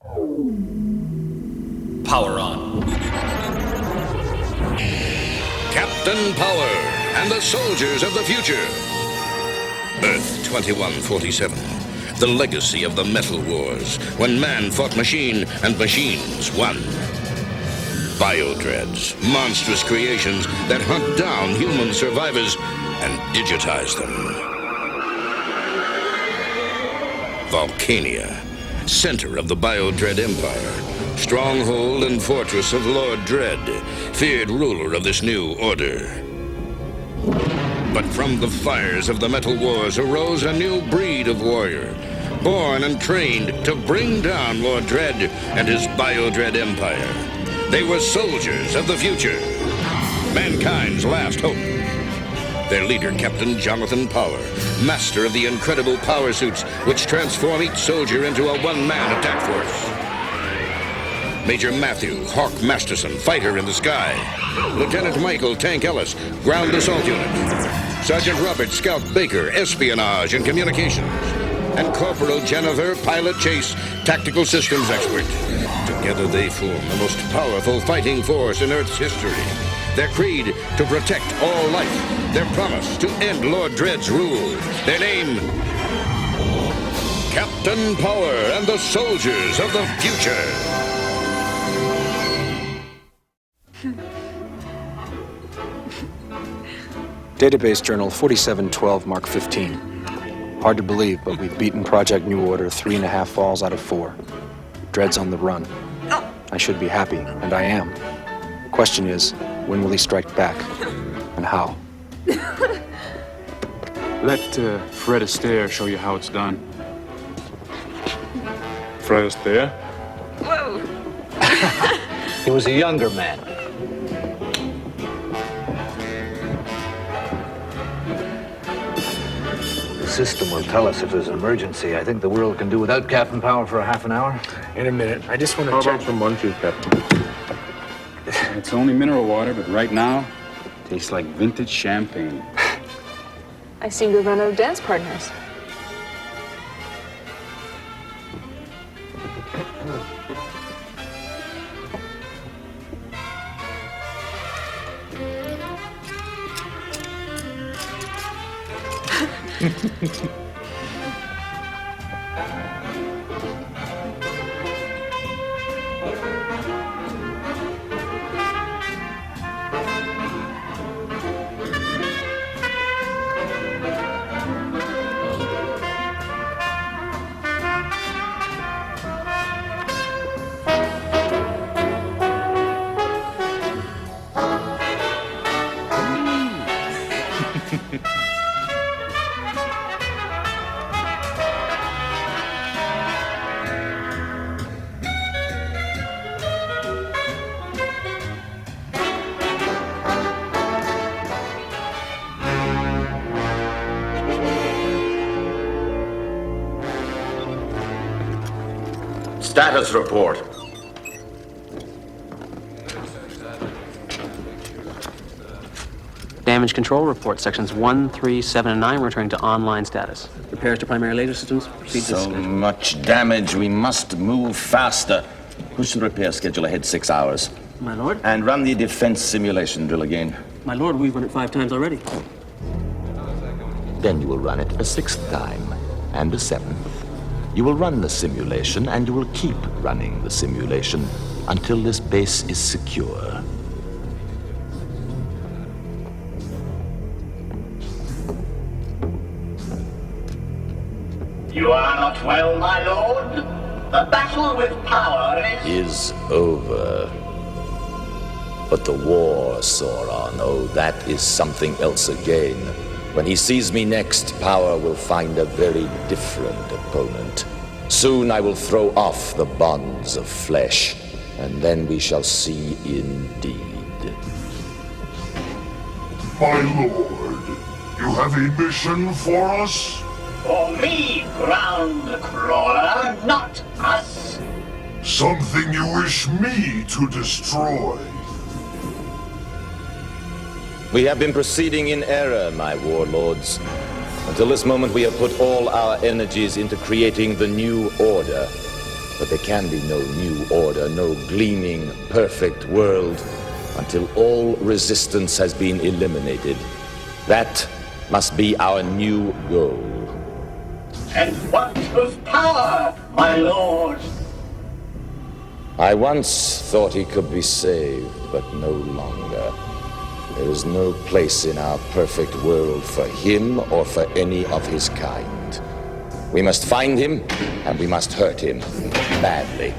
Power on. Captain Power and the soldiers of the future. Earth 2147. The legacy of the Metal Wars, when man fought machine and machines won. Biodreads, monstrous creations that hunt down human survivors and digitize them. Volcania, center of the Biodread Empire, stronghold and fortress of Lord Dread, feared ruler of this new order. But from the fires of the Metal Wars arose a new breed of warrior, born and trained to bring down Lord Dread and his Biodread Empire. They were soldiers of the future, mankind's last hope. Their leader, Captain Jonathan Power, master of the incredible power suits which transform each soldier into a one-man attack force. Major Matthew Hawk Masterson, fighter in the sky. Lieutenant Michael Tank Ellis, ground assault unit. Sergeant Robert Scout Baker, espionage and communications. And Corporal Jennifer, pilot chase, tactical systems expert. Together they form the most powerful fighting force in Earth's history. Their creed, to protect all life. Their promise, to end Lord Dread's rule. Their name, Captain Power and the soldiers of the future. Database Journal 4712, Mark 15. Hard to believe, but we've beaten Project New Order 3.5 falls out of 4. Dread's on the run. I should be happy, and I am. Question is, when will he strike back? And how? Let Fred Astaire show you how it's done. Fred Astaire? Whoa! He was a younger man. The system will tell us if there's an emergency. I think the world can do without Captain Power for a half an hour. In a minute. I just want to How check. about some munchies, Captain? It's only mineral water, but right now, it tastes like vintage champagne. I seem to have run out of dance partners. Status report. Damage control report, sections 1, 3, 7, and 9, returning to online status. Repairs to primary laser systems proceed to So much damage, we must move faster. Push the repair schedule ahead 6 hours. My lord? And run the defense simulation drill again. My lord, we've run it 5 times already. Then you will run it a 6th time, and a 7th. You will run the simulation, and you will keep running the simulation until this base is secure. You are not well, my lord. The battle with power is over. But the war, Sauron, oh, that is something else again. When he sees me next, Power will find a very different opponent. Soon I will throw off the bonds of flesh, and then we shall see indeed. My lord, you have a mission for us? For me, ground crawler, not us. Something you wish me to destroy? We have been proceeding in error, my warlords. Until this moment, we have put all our energies into creating the new order. But there can be no new order, no gleaming, perfect world until all resistance has been eliminated. That must be our new goal. And what of power, my lord? I once thought he could be saved, but no longer. There is no place in our perfect world for him or for any of his kind. We must find him, and we must hurt him badly.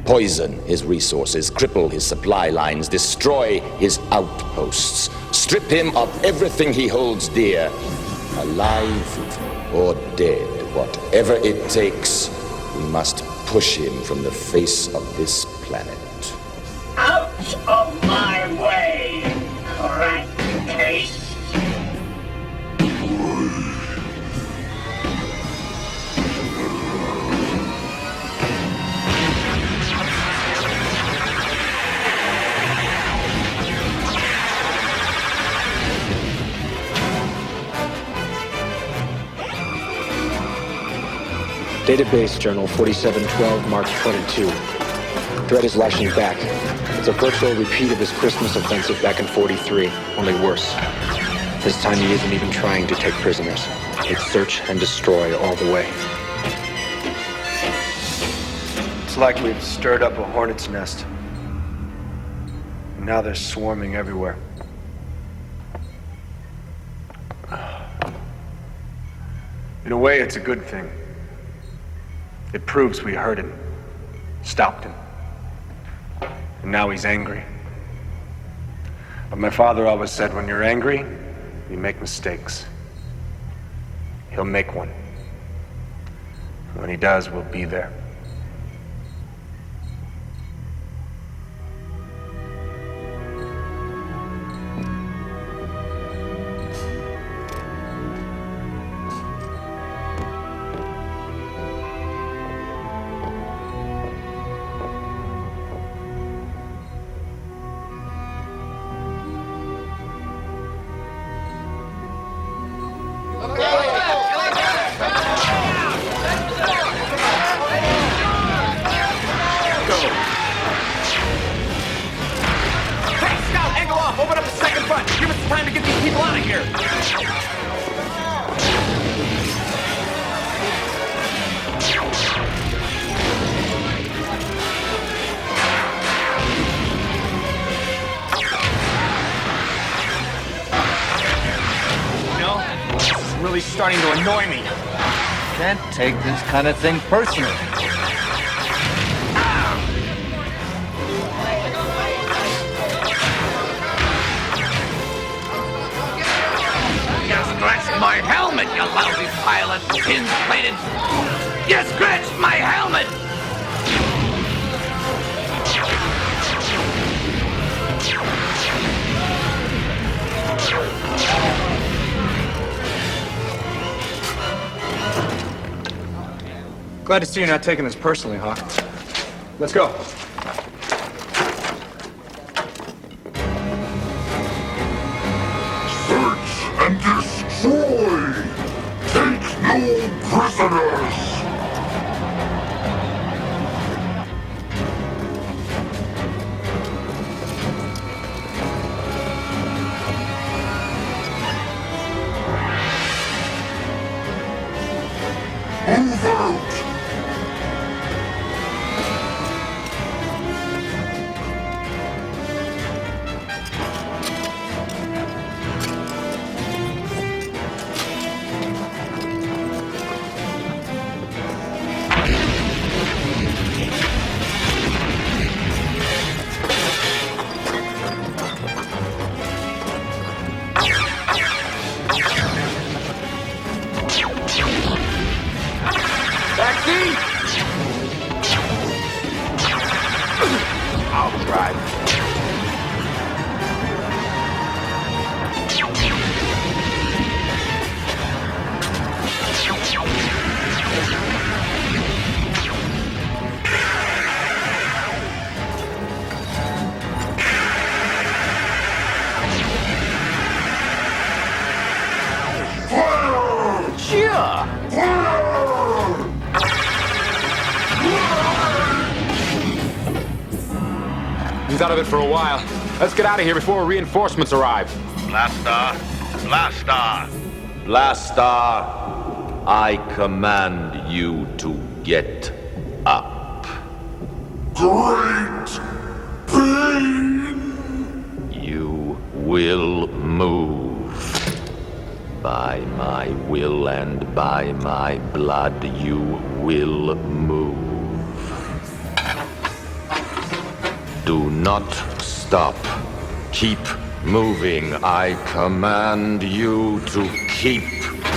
Poison his resources, cripple his supply lines, destroy his outposts, strip him of everything he holds dear, alive or dead. Whatever it takes, we must push him from the face of this planet. Out of my way, rat case. Database Journal 4712, Mark 22. Dredd is lashing back. It's a virtual repeat of his Christmas offensive back in 43, only worse. This time he isn't even trying to take prisoners. It's search and destroy all the way. It's like we've stirred up a hornet's nest. And now they're swarming everywhere. In a way, it's a good thing. It proves we heard him, stopped him. And now he's angry. But my father always said, when you're angry, you make mistakes. He'll make one. And when he does, we'll be there. Starting to annoy me. Can't take this kind of thing personally. You scratched my helmet, you lousy pilot, pin-plated. You scratched my helmet! Glad to see you're not taking this personally, Hawk. Let's go. Search and destroy! Take no prisoners! Move out! Captain's out of it for a while. Let's get out of here before reinforcements arrive. Blaster! Blaster! Blastar, I command you to get up. Great pain! You will move. By my will and by my blood, you will move. Do not stop. Keep moving. I command you to keep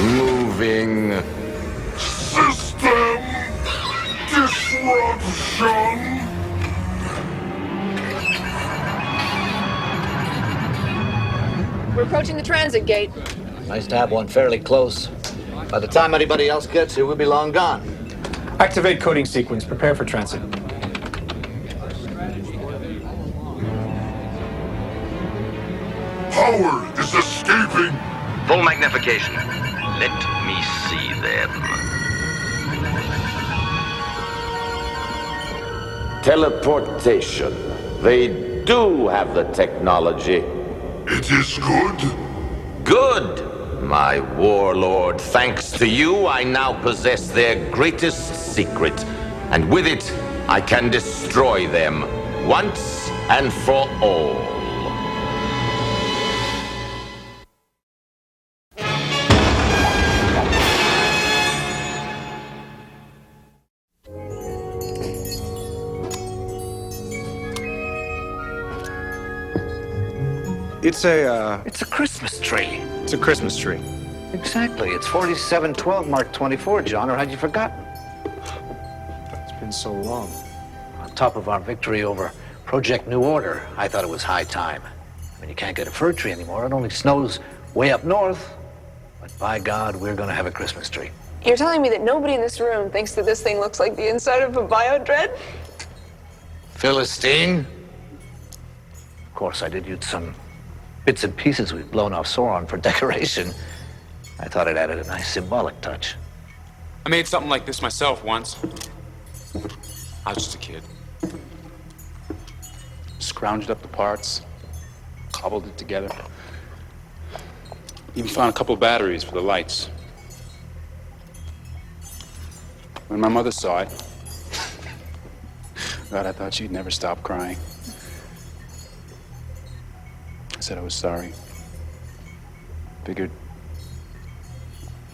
moving. System disruption! We're approaching the transit gate. Nice to have one fairly close. By the time anybody else gets here, we'll be long gone. Activate coding sequence. Prepare for transit. Howard is escaping! Full magnification. Let me see them. Teleportation. They do have the technology. It is good? Good! My warlord, thanks to you, I now possess their greatest secret. And with it, I can destroy them once and for all. It's a Christmas tree. It's a Christmas tree. Exactly. It's 4712 Mark 24, John, or had you forgotten? It's been so long. On top of our victory over Project New Order, I thought it was high time. I mean, you can't get a fir tree anymore. It only snows way up north. But by God, we're going to have a Christmas tree. You're telling me that nobody in this room thinks that this thing looks like the inside of a biodread? Philistine? Of course, I did use some bits and pieces we've blown off Sauron for decoration. I thought it added a nice symbolic touch. I made something like this myself once. I was just a kid. Scrounged up the parts, cobbled it together. Even found a couple of batteries for the lights. When my mother saw it, God, I thought she'd never stop crying. I said I was sorry. Figured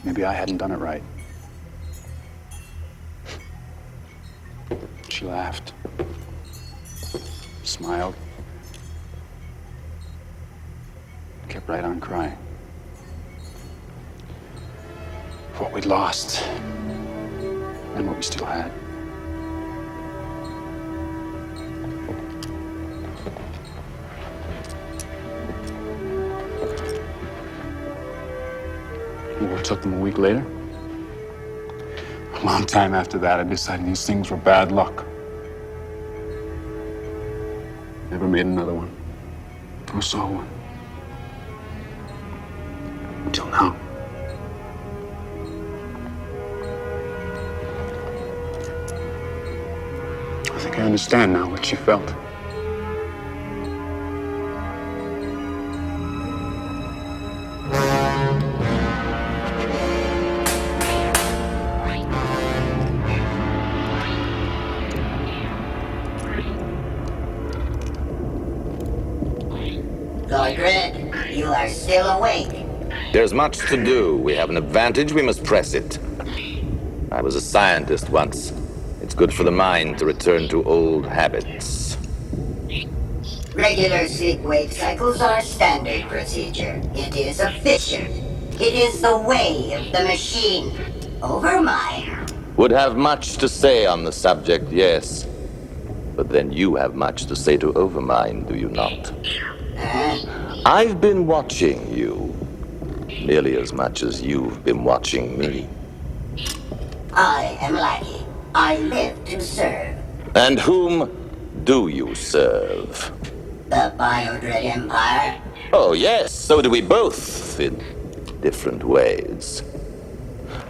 maybe I hadn't done it right. She laughed, smiled, kept right on crying. For what we'd lost and what we still had. War took them a week later. A long time after that, I decided these things were bad luck. Never made another one. Or saw one. Until now. I think I understand now what she felt. Lord Red, you are still awake. There's much to do. We have an advantage. We must press it. I was a scientist once. It's good for the mind to return to old habits. Regular sleep-wake cycles are standard procedure. It is efficient. It is the way of the machine. Overmind. Would have much to say on the subject, yes. But then you have much to say to Overmind, do you not? I've been watching you. Nearly as much as you've been watching me. I am Lackey. I live to serve. And whom do you serve? The Biodread Empire. Oh, yes, so do we both, in different ways.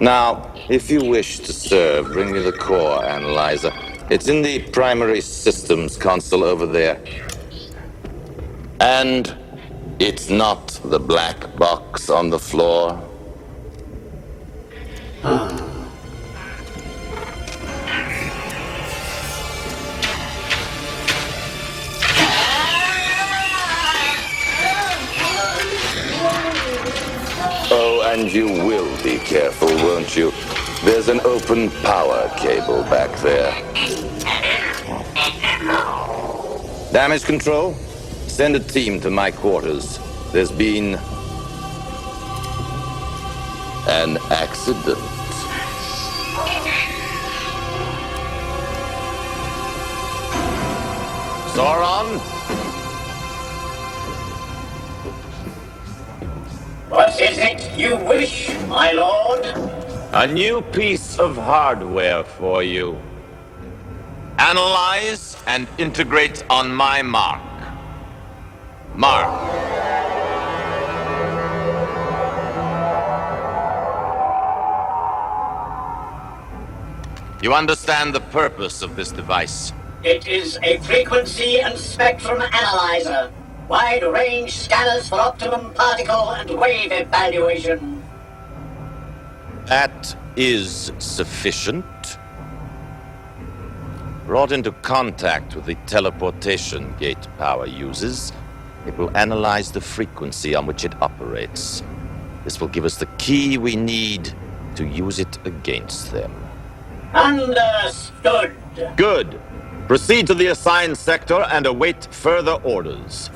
Now, if you wish to serve, bring me the core analyzer. It's in the primary systems console over there. And it's not the black box on the floor? Oh, and you will be careful, won't you? There's an open power cable back there. Damage control? Send a team to my quarters. There's been an accident. Sauron? What is it you wish, my lord? A new piece of hardware for you. Analyze and integrate on my mark. Mark. You understand the purpose of this device? It is a frequency and spectrum analyzer. Wide-range scanners for optimum particle and wave evaluation. That is sufficient. Brought into contact with the teleportation gate power uses, it will analyze the frequency on which it operates. This will give us the key we need to use it against them. Understood. Good. Proceed to the assigned sector and await further orders.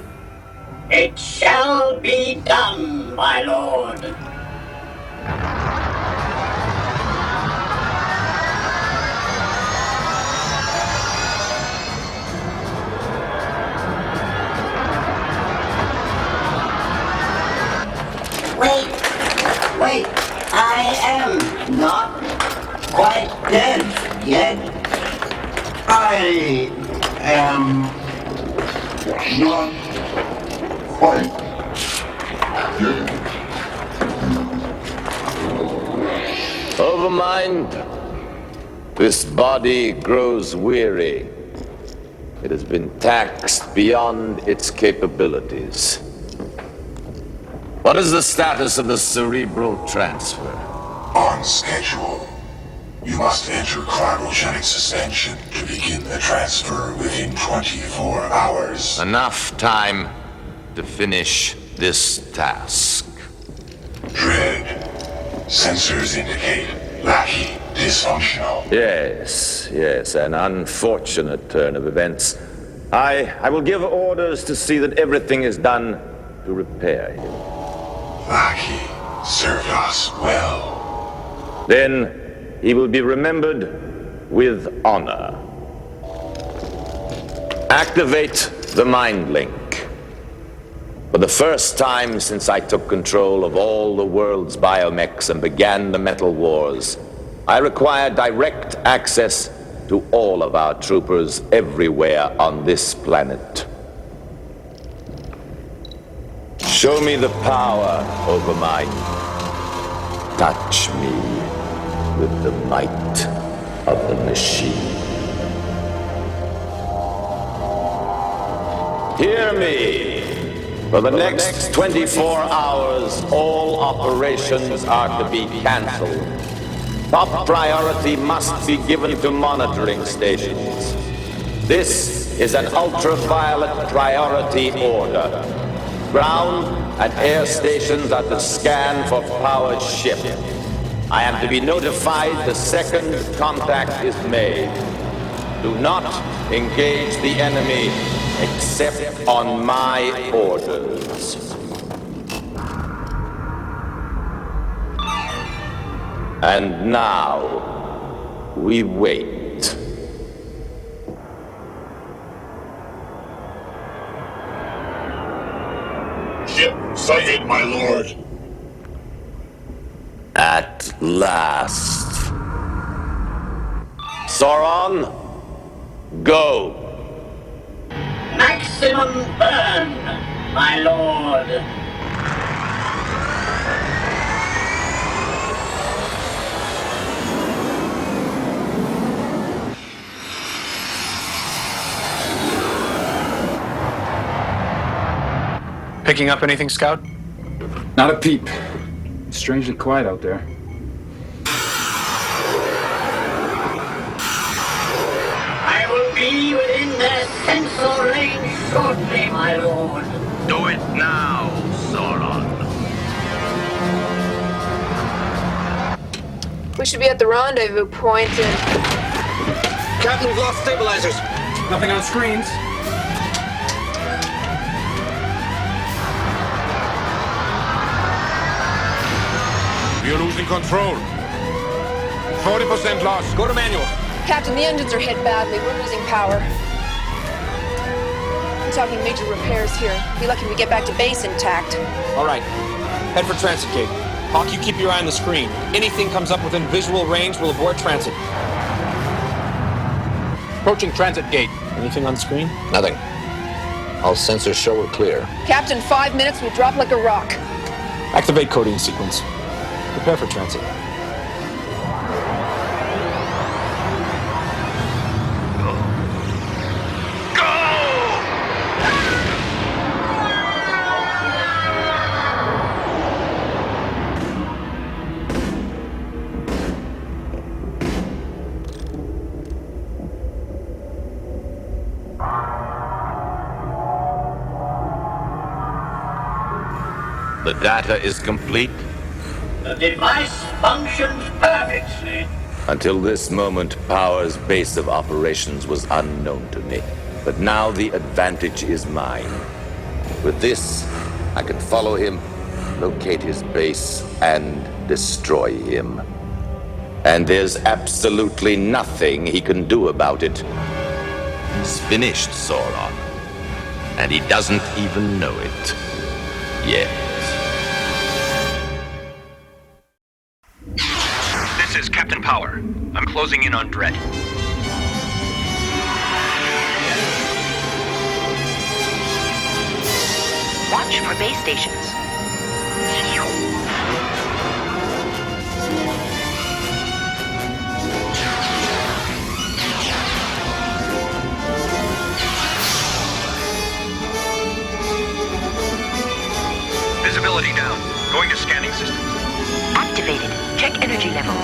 It shall be done, my lord. Wait, I am not quite dead yet. I am not quite dead. Overmind. This body grows weary. It has been taxed beyond its capabilities. What is the status of the cerebral transfer? On schedule. You must enter cryogenic suspension to begin the transfer within 24 hours. Enough time to finish this task. Dread. Sensors indicate lackey dysfunctional. Yes, an unfortunate turn of events. I will give orders to see that everything is done to repair him. Lackey served us well. Then he will be remembered with honor. Activate the mind link. For the first time since I took control of all the world's biomechs and began the Metal Wars, I require direct access to all of our troopers everywhere on this planet. Show me the power over mine. Touch me with the might of the machine. Hear me. For the next 24 hours, all operations are to be canceled. Top priority must be given to monitoring stations. This is an ultraviolet priority order. Ground and air stations are to scan for powered ship. I am to be notified the second contact is made. Do not engage the enemy except on my orders. And now, we wait. Ship sighted, my lord. At last. Sauron, go. Maximum burn, my lord. Picking up anything, Scout? Not a peep. It's strangely quiet out there. I will be within their sensor range shortly, my lord. Do it now, Sauron. We should be at the rendezvous point and... Captain, we've lost stabilizers. Nothing on screens. We are losing control. 40% lost. Go to manual. Captain, the engines are hit badly. We're losing power. I'm talking major repairs here. Be lucky we get back to base intact. All right. Head for transit gate. Hawk, you keep your eye on the screen. Anything comes up within visual range, we'll avoid transit. Approaching transit gate. Anything on screen? Nothing. All sensors show we're clear. Captain, 5 minutes, we drop like a rock. Activate coding sequence. Prepare for transit. The data is complete. The device functions perfectly. Until this moment, Power's base of operations was unknown to me. But now the advantage is mine. With this, I can follow him, locate his base, and destroy him. And there's absolutely nothing he can do about it. He's finished, Sauron. And he doesn't even know it. Yet. This is Captain Power. I'm closing in on Dredd. Watch for base stations. Visibility down. Going to scanning systems. Activated. Check energy levels.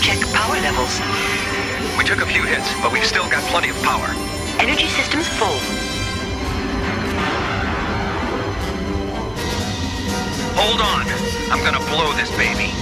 Check power levels. We took a few hits, but we've still got plenty of power. Energy systems full. Hold on. I'm gonna blow this baby.